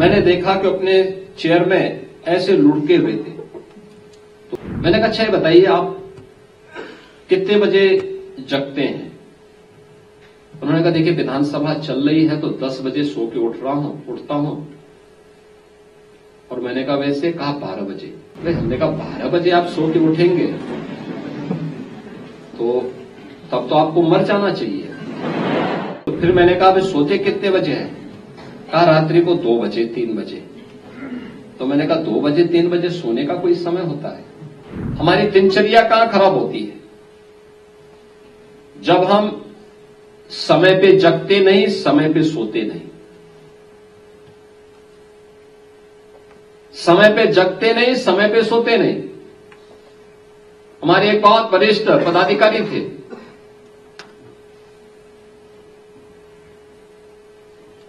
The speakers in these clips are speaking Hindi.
मैंने देखा कि अपने चेयर में ऐसे लुढ़के हुए थे। तो मैंने कहा अच्छा ये बताइए आप कितने बजे जगते हैं? उन्होंने कहा देखिए विधानसभा चल रही है तो 10 बजे सो के उठता हूं। और मैंने कहा वैसे? कहा 12 बजे। हमने कहा 12 बजे आप सो के उठेंगे तो तब तो आपको मर जाना चाहिए। तो फिर मैंने कहा वे सोते कितने बजे हैं? कहा रात्रि को 2 बजे 3 बजे। तो मैंने कहा 2 बजे 3 बजे सोने का कोई समय होता है? हमारी दिनचर्या कहां खराब होती है? जब हम समय पे जगते नहीं, समय पे सोते नहीं। समय पे जगते नहीं, समय पे सोते नहीं। हमारे एक बहुत वरिष्ठ पदाधिकारी थे,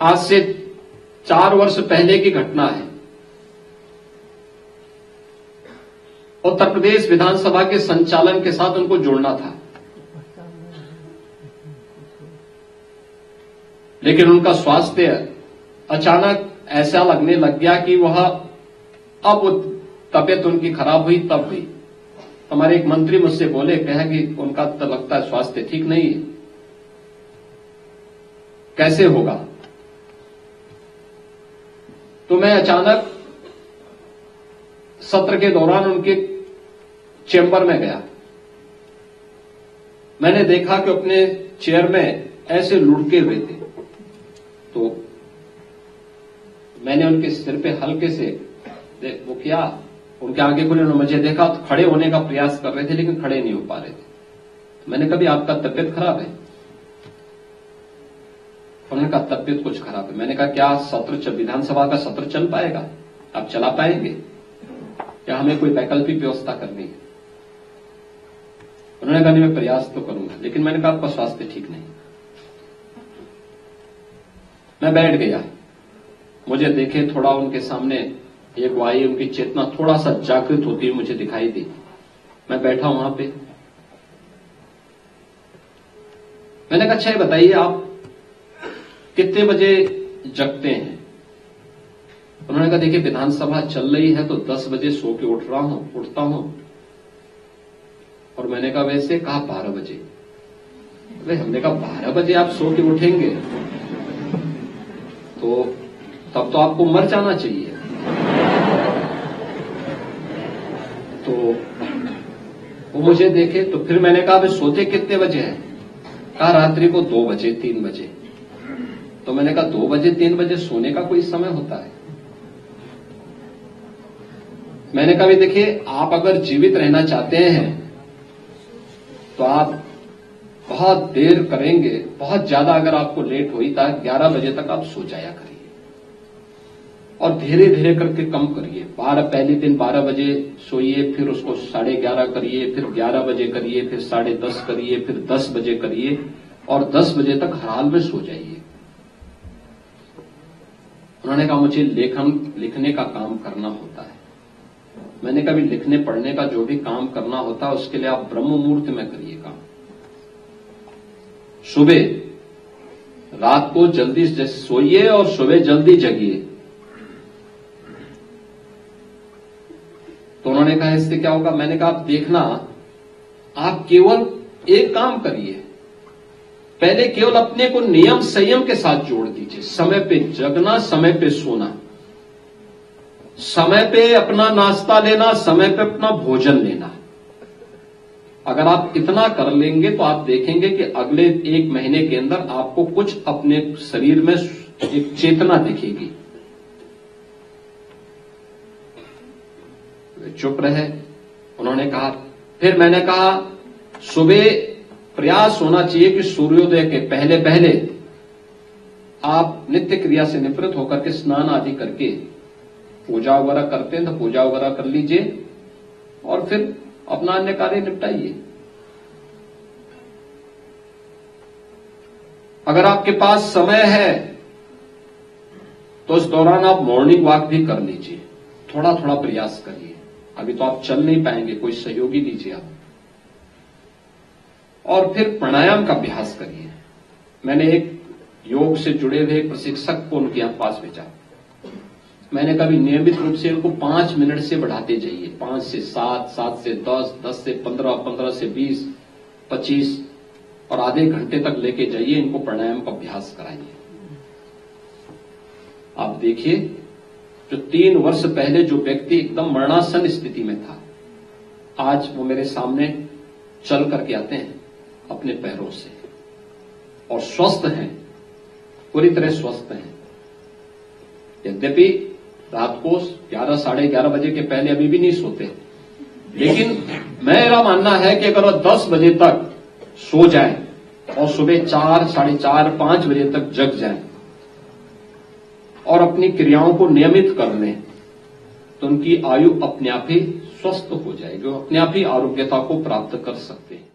आज से 4 वर्ष पहले की घटना है। उत्तर प्रदेश विधानसभा के संचालन के साथ उनको जोड़ना था, लेकिन उनका स्वास्थ्य अचानक ऐसा लगने लग गया कि वह अब तबीयत उनकी खराब हुई तब हुई। हमारे एक मंत्री मुझसे बोले, कहा कि उनका तो लगता है स्वास्थ्य ठीक नहीं है, कैसे होगा? तो मैं अचानक सत्र के दौरान उनके चेंबर में गया। मैंने देखा कि अपने चेयर में ऐसे लुढ़के हुए थे। तो मैंने उनके सिर पे हल्के से वो किया, उनके आगे खुले, उन्होंने मुझे देखा तो खड़े होने का प्रयास कर रहे थे लेकिन खड़े नहीं हो पा रहे थे। तो मैंने कहा भी आपका तबीयत खराब है? उन्होंने कहा तबीयत कुछ खराब है। मैंने कहा क्या विधानसभा का सत्र चल पाएगा? आप चला पाएंगे या हमें कोई वैकल्पिक व्यवस्था करनी है? उन्होंने कहा नहीं मैं प्रयास तो करूंगा, लेकिन मैंने कहा आपका स्वास्थ्य ठीक नहीं। मैं बैठ गया, मुझे देखे थोड़ा उनके सामने एक वाई, उनकी चेतना थोड़ा सा जागृत होती हुई मुझे दिखाई दी। मैं बैठा वहां पे, मैंने कहा अच्छा ये बताइए आप कितने बजे जगते हैं? उन्होंने कहा देखिए विधानसभा चल रही है तो 10 बजे सो के उठता हूं। और मैंने कहा वैसे? कहा 12 बजे। हमने कहा 12 बजे आप सो के उठेंगे तो तब तो आपको मर जाना चाहिए। तो वो मुझे देखे। तो फिर मैंने कहा वे सोते कितने बजे हैं? कहा रात्रि को 2 बजे 3 बजे। तो मैंने कहा 2 बजे 3 बजे सोने का कोई समय होता है? मैंने कहा देखिए आप अगर जीवित रहना चाहते हैं तो आप बहुत देर करेंगे, बहुत ज्यादा अगर आपको लेट हुई तो 11 बजे तक आप सो जाया करिए और धीरे धीरे करके कम करिए। पहले दिन 12 बजे सोइए, फिर उसको 11:30 करिए, फिर 11 बजे करिए, फिर 10:30 करिए, फिर 10 बजे करिए और 10 बजे तक हर हाल में सो जाइए। उन्होंने कहा मुझे लिखने का काम करना होता है। मैंने कहा लिखने पढ़ने का जो भी काम करना होता है उसके लिए आप ब्रह्म मुहूर्त में करिए काम। सुबह रात को जल्दी सोइए और सुबह जल्दी जगिए। तो उन्होंने कहा इससे क्या होगा? मैंने कहा आप देखना, आप केवल एक काम करिए, पहले केवल अपने को नियम संयम के साथ जोड़ दीजिए। समय पे जगना, समय पे सोना, समय पे अपना नाश्ता लेना, समय पे अपना भोजन लेना। अगर आप इतना कर लेंगे तो आप देखेंगे कि अगले 1 महीने के अंदर आपको कुछ अपने शरीर में एक चेतना दिखेगी। चुप रहे। उन्होंने कहा, फिर मैंने कहा सुबह प्रयास होना चाहिए कि सूर्योदय के पहले पहले आप नित्य क्रिया से निवृत्त होकर के स्नान आदि करके पूजा वगैरह करते हैं तो पूजा वगैरह कर लीजिए और फिर अपना अन्य कार्य निपटाइए। अगर आपके पास समय है तो इस दौरान आप मॉर्निंग वॉक भी कर लीजिए, थोड़ा थोड़ा प्रयास करिए। अभी तो आप चल नहीं पाएंगे, कोई सहयोगी लीजिए आप, और फिर प्राणायाम का अभ्यास करिए। मैंने एक योग से जुड़े हुए प्रशिक्षक को उनके यहां पास भेजा, मैंने कभी नियमित रूप से इनको 5 मिनट से बढ़ाते जाइए, 5 से 7, 7 से 10, 10 से 15, 15 से 20, 25 और आधे घंटे तक लेके जाइए, इनको प्राणायाम का अभ्यास कराइए। आप देखिए, जो 3 वर्ष पहले जो व्यक्ति एकदम मरणासन स्थिति में था, आज वो मेरे सामने चल करके आते हैं अपने पैरों से और स्वस्थ हैं, पूरी तरह स्वस्थ हैं। यद्यपि रात को 11, साढ़े 11 बजे के पहले अभी भी नहीं सोते, लेकिन मेरा मानना है कि अगर वो 10 बजे तक सो जाए और सुबह 4, साढ़े 4, 5 बजे तक जग जाए और अपनी क्रियाओं को नियमित कर लें, तो उनकी आयु अपने आप ही स्वस्थ हो जाएगी, अपने आप ही आरोग्यता को प्राप्त कर सकते हैं।